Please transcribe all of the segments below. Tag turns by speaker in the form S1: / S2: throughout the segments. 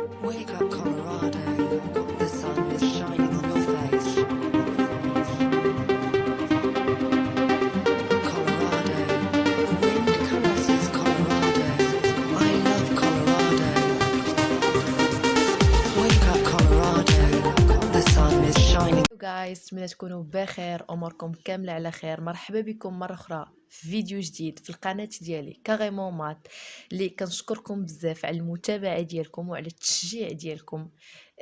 S1: Wake up, Colorado. The sun is shining on your face. Colorado. The wind caresses Colorado. I love Colorado. Wake up, Colorado. The sun is shining.
S2: جايز نتمنى تكونوا بخير، اموركم كامله على خير. مرحبا بكم مره اخرى في فيديو جديد في القناه ديالي كاريمون مات، اللي كنشكركم بزاف على المتابعه ديالكم وعلى التشجيع ديالكم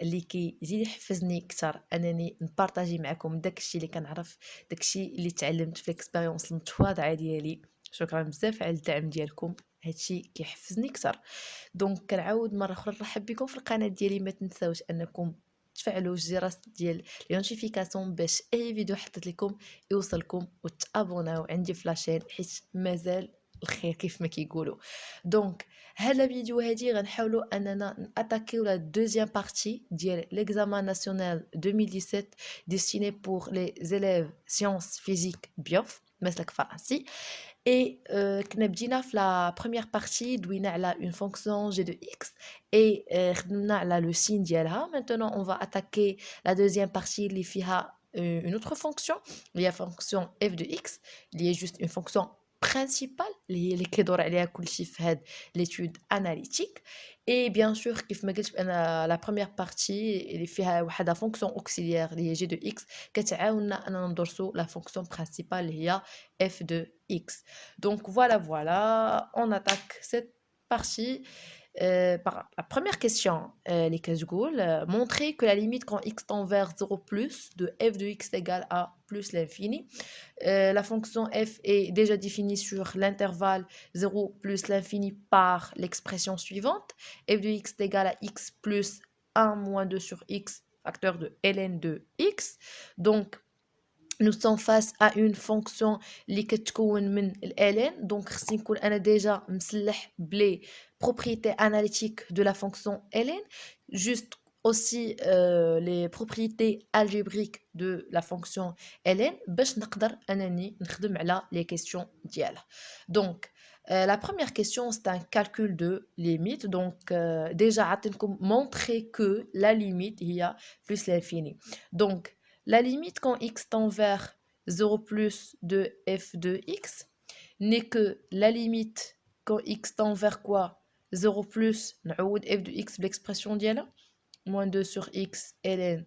S2: اللي كيزيد يحفزني اكثر انني نبارطاجي معكم داكشي اللي كنعرف، داكشي اللي تعلمت في الاكسبيريونس المتواضعه ديالي. شكرا بزاف على الدعم ديالكم، هادشي كيحفزني اكثر. دونك كنعاود مره اخرى نرحب بكم في القناه ديالي. ما تنساوش انكم تفعلوا الجرس ديال لي نوتيفيكاسيون باش اي فيديو حطيت لكم يوصلكم، وتابوناو عندي في لاشين حيت مازال الخير كيف ما كيقولوا. دونك هذا الفيديو هادي غنحاولوا اننا ناتاكيو لا دوزيام بارتي ديال ليكزامان ناسيونال 2017 ديستيني بور لي زيليف سيونس فيزيك بيوف مسلك فرنسي. Et كنا بدينا في la première partie دوينا على une fonction g de x et خدمنا على le signe ديالها. Maintenant on va attaquer la deuxième partie اللي فيها une autre fonction اللي هي fonction f de x اللي هي juste une fonction principale اللي هي اللي كيدور عليها كلشي في هاد l'étude analytique. et bien sûr كيف ما قلت انا la première partie اللي فيها واحد la fonction auxiliaire اللي هي g de x كتعاوننا اننا ندرسو la fonction principale اللي هي f de x. Donc voilà, on attaque cette partie par la première question. Les Kazgoul, montrer que la limite quand x tend vers 0 plus de f de x égale à plus l'infini. La fonction f est déjà définie sur l'intervalle 0 plus l'infini par l'expression suivante. F de x égale à x plus 1 moins 2 sur x, facteur de ln de x. Donc, nous sommes face à une fonction اللي كتكون من ln. donc خصني نكون انا ديجا مسلح بلي propriétés analytiques de la fonction ln, juste aussi les propriétés algébriques de la fonction ln باش نقدر انني نخدم على les questions ديالها. donc la première question c'est un calcul de limite. donc déjà عطينكم montrer que la limite هي plus l'infini. donc la limite quand x tend vers 0 plus de f de x n'est que la limite quand x tend vers quoi 0 plus نعود f de x l'expression ديالها moins 2 sur x ln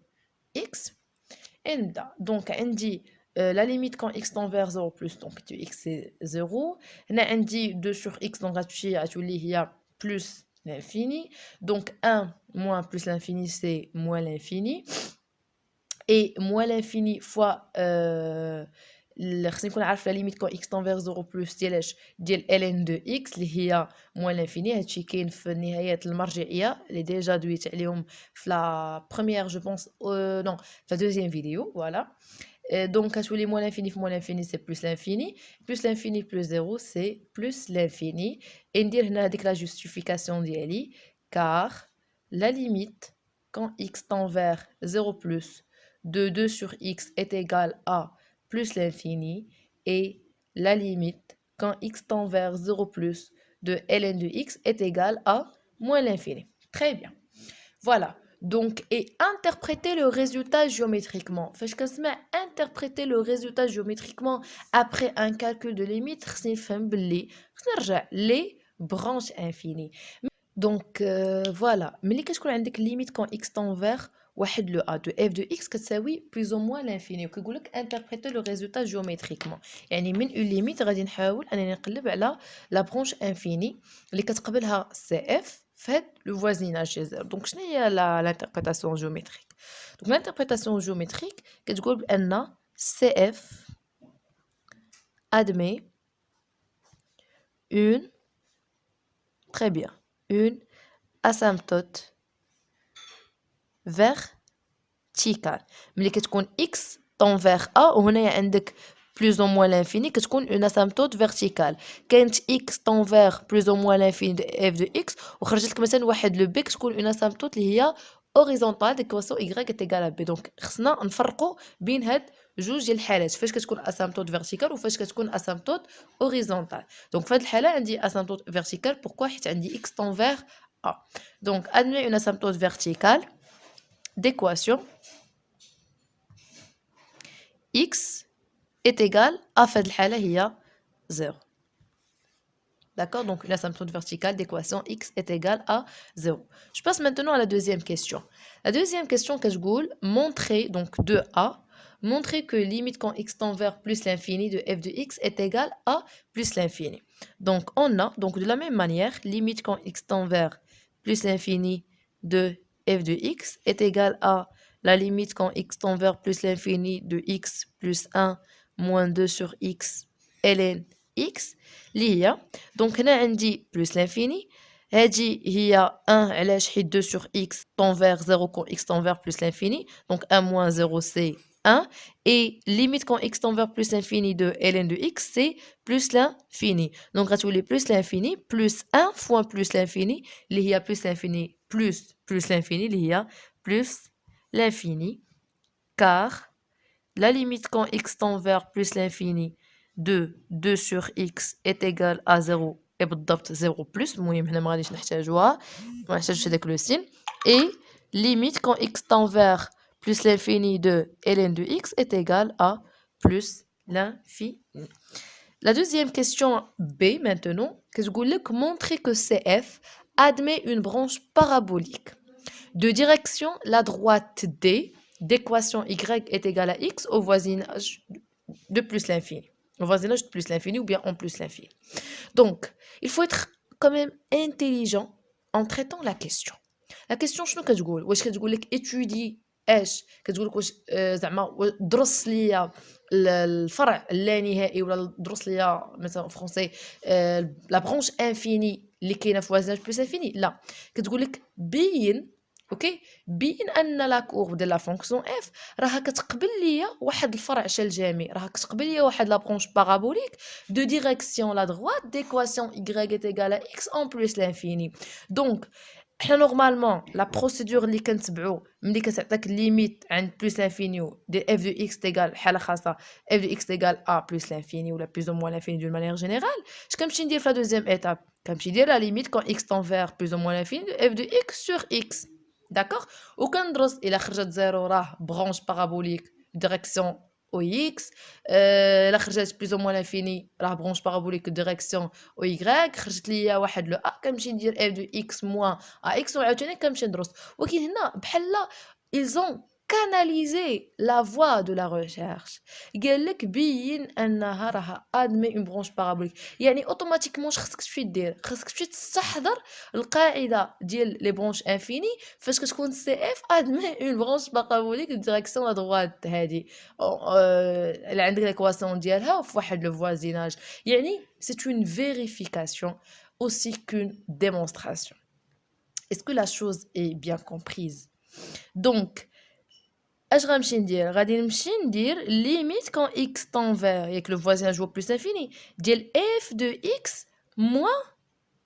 S2: x. et نبدا. donc عندي la limite quand x tend vers 0 plus donc x c'est 0. هنا عندي 2 sur x donc غتولي هي plus l'infini. donc 1 moins plus l'infini c'est moins l'infini. et moins l'infini fois خصني نكون عارف لا ليميت كون x tend vers 0 plus ديال ln de x اللي هي moins l'infini. هادشي كاين في نهايات المرجعيه اللي ديجا دويت عليهم في لا première je pense non في la deuxième vidéo. voilà. donc كتولي moins l'infini في moins l'infini c'est plus l'infini, plus l'infini plus 0 c'est plus l'infini. et ندير هنا هذيك la justification ديالي car la limite quand x tend vers 0 plus de 2 sur x est égal à plus l'infini, et la limite quand x tend vers 0 plus de ln de x est égal à moins l'infini. Très bien. Voilà. donc et interpréter le résultat géométriquement. فاش كنسمع interpréter le résultat géométriquement après un calcul de limite خصني نفهم باللي خصني نرجع les branches infinies. donc voilà. ملي كتكون عندك limite quand x tend vers واحد لو a de f de x كتساوي plus ou moins l'infini وكيقول لك interpréter le résultat géométriquement. يعني من une limite غادي نحاول انني نقلب على la branche infini اللي كتقبلها cf في هاد لو voisinage ديال زيرو. donc شنو هي l'interprétation géométrique. donc l'interprétation géométrique كتقول بان cf admet une très bien une asymptote verticale. ملي كتكون x tend vers a وهنايا عندك plus ou moins l'infini كتكون une asymptote verticale. كانت x tend vers plus ou moins l'infini de f de x وخرجت لك مثلا واحد لو b كتكون une asymptote اللي هي horizontale d'équation y est égale à b. donc خصنا نفرقوا بين هاد جوج ديال الحالات، فاش كتكون asymptote verticale وفاش كتكون asymptote horizontale. donc في هاد الحاله عندي asymptote verticale. pourquoi حيت عندي x tend vers A. Donc, admet une asymptote verticale d'équation x est égal à fait الحالة هي 0. D'accord? Donc, une asymptote verticale d'équation x est égale à 0. Je passe maintenant à la deuxième question. La deuxième question que je goule, montrer, donc 2a, montrer que limite quand x tend vers plus l'infini de f de x est égale à plus l'infini. Donc, on a, donc de la même manière, limite quand x tend vers plus l'infini de f de x est égale à la limite quand x tend vers plus l'infini de x plus 1 moins 2 sur x ln x اللي هي دونك هنا عندي بلس لانفيني هادي هي 1 علاش حيت 2 sur x tend vers 0 quand x tend vers plus l'infini donc 1 moins 0 c'est 1 et limite quand x tend vers plus l'infini de ln de x c'est plus l'infini donc غتولي plus l'infini plus 1 fois plus l'infini اللي هي plus l'infini plus l'infini اللي هي plus l'infini car la limite quand x tend vers plus l'infini de 2 sur x est égal à 0 et بالضبط 0 plus المهم هنا ما غاديش نحتاجوها ما نحتاجوش هذاك لو سين et limite quand x tend vers plus l'infini de ln de x est égal à plus l'infini. La deuxième question B maintenant كتقول لك montrer que CF admet une branche parabolique de direction la droite D d'équation y est égale à x au voisinage de plus l'infini. Au voisinage de plus l'infini ou bien en plus l'infini. Donc, il faut être quand même intelligent en traitant la question. La question شنو كتقول؟ واش كتقول لك étudie اش؟ كتقول لك واش زعما درس ليا الفرع اللانهائي ولا درس ليا مثلا فرونسي لا برونش انفيني اللي كاينه في voisinage plus infini؟ لا، كتقول لك بين اوكي بين ان لا كورب ديال لا فونكسيون اف راها كتقبل ليا واحد الفرع شال جامي راها كتقبل ليا واحد لا برونش بارابوليك دو ديريكسيون لا دروات ديكواسيون y est égale à x en plus l'infini. دونك حنا نورمالمون لا بروسيدور اللي كنتبعو ملي كتعطيك ليميت عند بلس انفيني ديال اف دو اكس تيغال حاله خاصه اف دو اكس تيغال ا بلس لانفيني ولا بلس او موان لانفيني دون مانيير جينيرال اش كنمشي ندير في لا دوزيام ايتاب كنمشي ندير لا ليميت كون اكس تون فير بلس او موان لانفيني دو اف دو اكس سور اكس داكوغ وكندرس الا خرجت زيرو راه برونش بارابوليك ديريكسيون او اكس الا خرجت بلس او موان لانفيني راه برونش بارابوليك ديريكسيون او y خرجت ليا واحد لو ا كنمشي ندير اف دو اكس موان ا اكس وعاوتاني كنمشي ندرس ولكن هنا بحال ils ont canalisé la voie de la recherche قال لك بين انها راها ادمي اون برونش بارابوليك يعني اوتوماتيكمون خصك تمشي دير خصك تمشي تستحضر القاعده ديال لي برونش انفيني فاش كتكون سي اف ادمي اون برونش بارابوليك ديريكسيون لا دروات هادي اللي عندك ليكواسيون ديالها في واحد لو فوازيناج يعني سي اون فيريفيكاسيون aussi qu'une démonstration. Est-ce que la chose est bien comprise? Donc, اش غنمشي ندير غادي نمشي ندير limite quand x tend vers ياك le voisinage au plus infini ديال f de x moins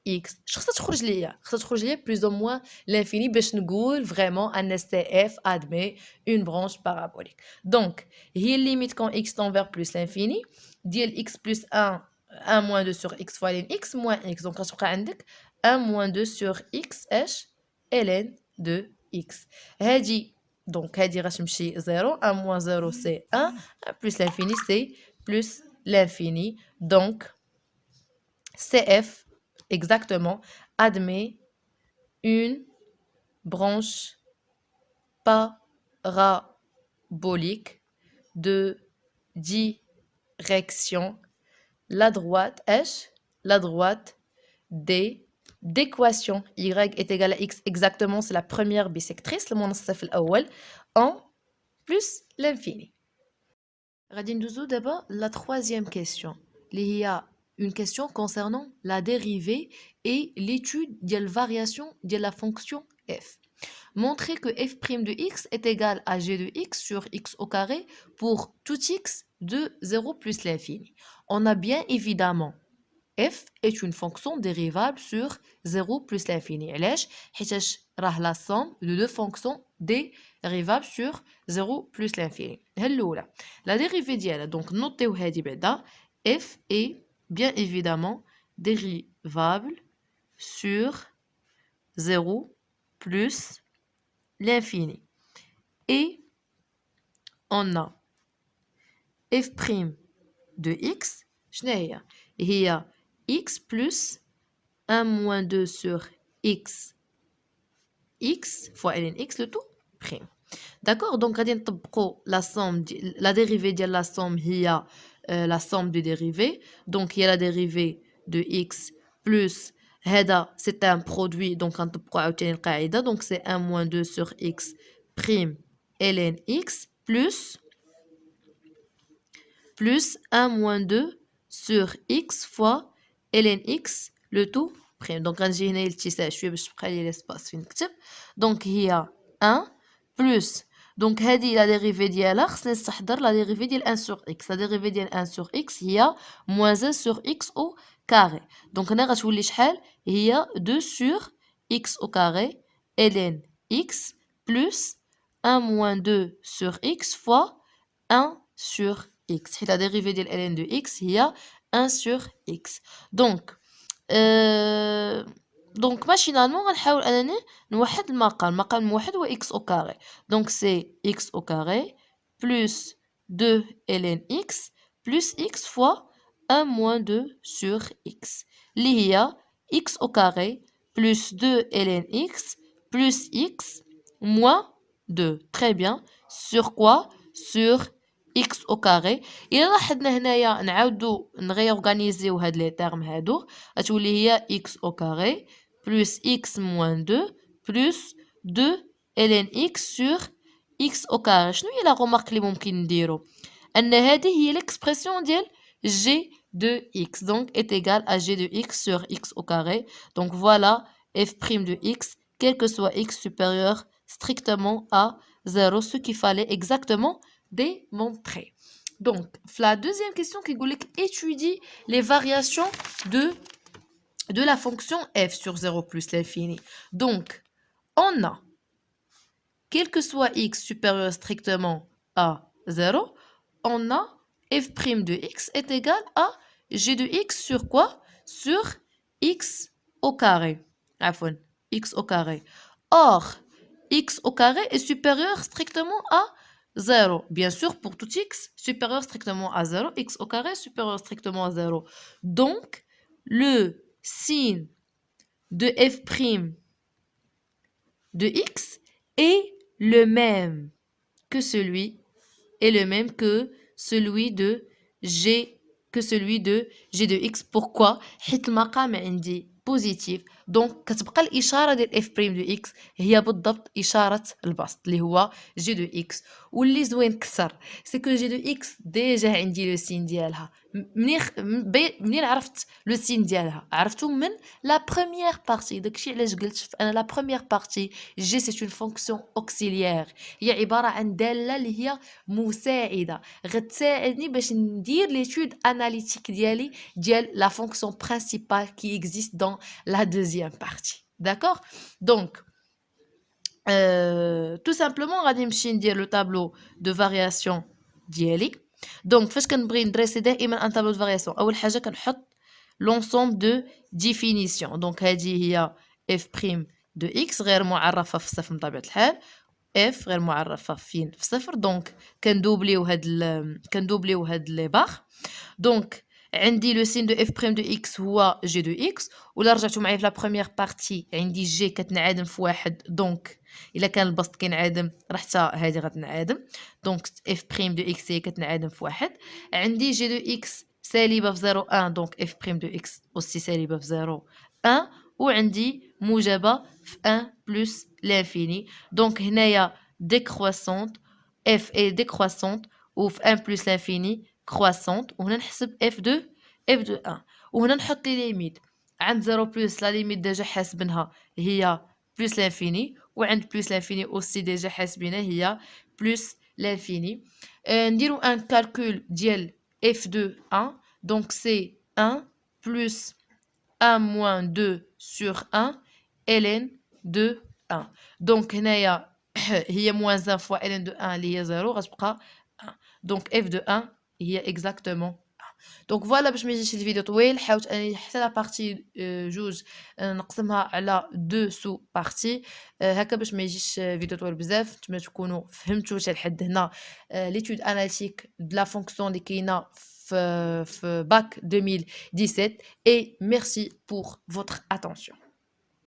S2: x خصها تخرج ليا plus ou moins l'infini باش نقول vraiment ان CF admet une branche parabolique. Donc هي limite quand x tend vers plus l'infini ديال x plus 1 moins 2 sur x fois ln x moins x donc غتبقى عندك 1 moins 2 sur x اش ln de x هادي donc هادي غتمشي 0 1 moins 0 c'est 1 plus l'infini c'est plus l'infini donc CF exactement admet une branche parabolique de direction la droite h la droite d'équation y est égale à x exactement c'est la première bisectrice المنصف الأول en plus l'infini. غادي ندوزو دابا la troisième question اللي هي une question concernant la dérivée et l'étude de la variation de la fonction f. Montrer que f' de x est égal à g de x sur x au carré pour tout x de 0 plus l'infini. On a bien évidemment f est une fonction dérivable sur 0 plus l'infini. علاش؟ حيتاش راه la somme de deux fonctions dérivables sur 0 plus l'infini. هي الأولى. La dérivée ديالها donc نوطيو هادي بعدا f est bien évidemment dérivable sur 0 plus l'infini. Et on a f' de x, il y a x plus 1 moins 2 sur x fois ln x, le tout prime. D'accord, donc غادي نطبقوا la somme la dérivée de la somme هي la somme des dérivés. Donc il y a la dérivée de x plus هذا c'est un produit, donc غنطبقوا عاوتاني القاعده, donc c'est 1 moins 2 sur x prime ln x plus 1 moins 2 sur x fois ln x, le tout prime. Donc غنجي هنا الاتساع شويه باش تبقى لي l'espace فين نكتب. Donc هي 1 plus, donc هذه la dérivée ديالها خصني نستحضر la dérivée ديال 1 sur x. La dérivée ديال 1 sur x هي moins 1 sur x au carré. Donc هنا غتولي شحال هي 2 sur x au carré ln x plus 1 moins 2 sur x fois 1 sur x. La dérivée de ln de x هي 1 sur x. Donc machinalement غنحاول انني نوحد المقام الموحد هو x au carré. Donc c'est x au carré plus 2 ln x plus x fois 1 moins 2 sur x اللي هي x au carré plus 2 ln x plus x moins 2. Très bien. Sur quoi? Sur x au carré. إلا لاحظنا هنايا نعاودو نغيورغانيزيو هاد لي تيرم هادو, غتولي هي x au carré plus x moins 2 plus 2 ln x sur x au carré. شنو هي لا غومارك اللي ممكن نديرو؟ أن هذه هي l'expression ديال g de x, donc est égal à g de x sur x au carré. Donc voilà f' de x, quel que soit x supérieur strictement à 0, ce qu'il fallait exactement démontrer. Donc, la deuxième question qui dit étudie les variations de la fonction f sur 0 plus l'infini. Donc, on a, quel que soit x supérieur strictement à 0, on a f' de x est égal à g de x sur quoi? Sur x au carré. Afon, x au carré. Or, x au carré est supérieur strictement à 0. Bien sûr, pour tout x supérieur strictement à 0, x au carré supérieur strictement à 0. Donc, le signe de f' de x est le même que celui de g de x. Pourquoi? حيت المقام عندي بوزيتيف, دونك كتبقى الاشاره ديال اف بريم دو اكس هي بالضبط اشاره البسط اللي هو جي دو اكس. واللي زوين كثر سي كو جي دو اكس ديجا عندي لو سين ديالها. منين عرفت لو سين ديالها؟ عرفتو من لا بروميير بارتي. داكشي علاش قلت انا لا بروميير بارتي جي سي اون فونكسيون اوكسيليير, هي عباره عن داله اللي هي مساعده غتساعدني باش ندير ليتود اناليتيك ديالي ديال لا فونكسيون برينسيبال كي existe dans la deuxième partie. D'accord? Donc, tout simplement, غادي نمشي ندير le tableau de variation ديالي. Donc, فاش كنبغي ندريسي دائما un tableau de variation, أول حاجة كنحط l'ensemble de définition. Donc, هذه هي f' de x غير معرفة في الصفر بطبيعة الحال, f غير معرفة فين في صفر. دونك كندوبليو هاد لي باغ. دونك عندي لو سين دو اف بريم دو اكس هو جي دو اكس, ولا رجعتو معايا في لا بروميير بارتي عندي جي كتنعدم في واحد, دونك الا كان البسط كينعدم راه حتى هادي غتنعدم. دونك اف بريم دو اكس هي كتنعدم في واحد. عندي جي دو اكس سالبه في 0 1, دونك اف بريم دو اكس اوسي سالبه في 0 1, وعندي موجبه في 1 بلس لانفيني. دونك هنايا décroissante, f est décroissante, ou f 1 plus l'infini croissante, وهنا نحسب f de 1, وهنا نحط لي ليميت عند 0 بلس لا ليميت ديجا حاسبينها هي بلس لانفيني, وعند بلس لانفيني اوسي ديجا حاسبينها هي بلس لانفيني. نديرو ان كالكول ديال f de 1, donc c'est 1 plus 1 moins 2 sur 1 ln de 1. donc هنايا هي moins 1 fois ln de 1 اللي هي 0 غتبقى 1. donc f de 1 هي exactement 1. دونك فوالا باش ما يجيش الفيديو طويل حاولت اني حتى لا بارتي جوج نقسمها على دو سو بارتي هكا باش ما يجيش فيديو طويل بزاف نتمنى تكونوا فهمتوا حتى لحد هنا ليتود اناليتيك دو لا فونكسيون اللي كاينه في باك 2017 et merci pour votre attention.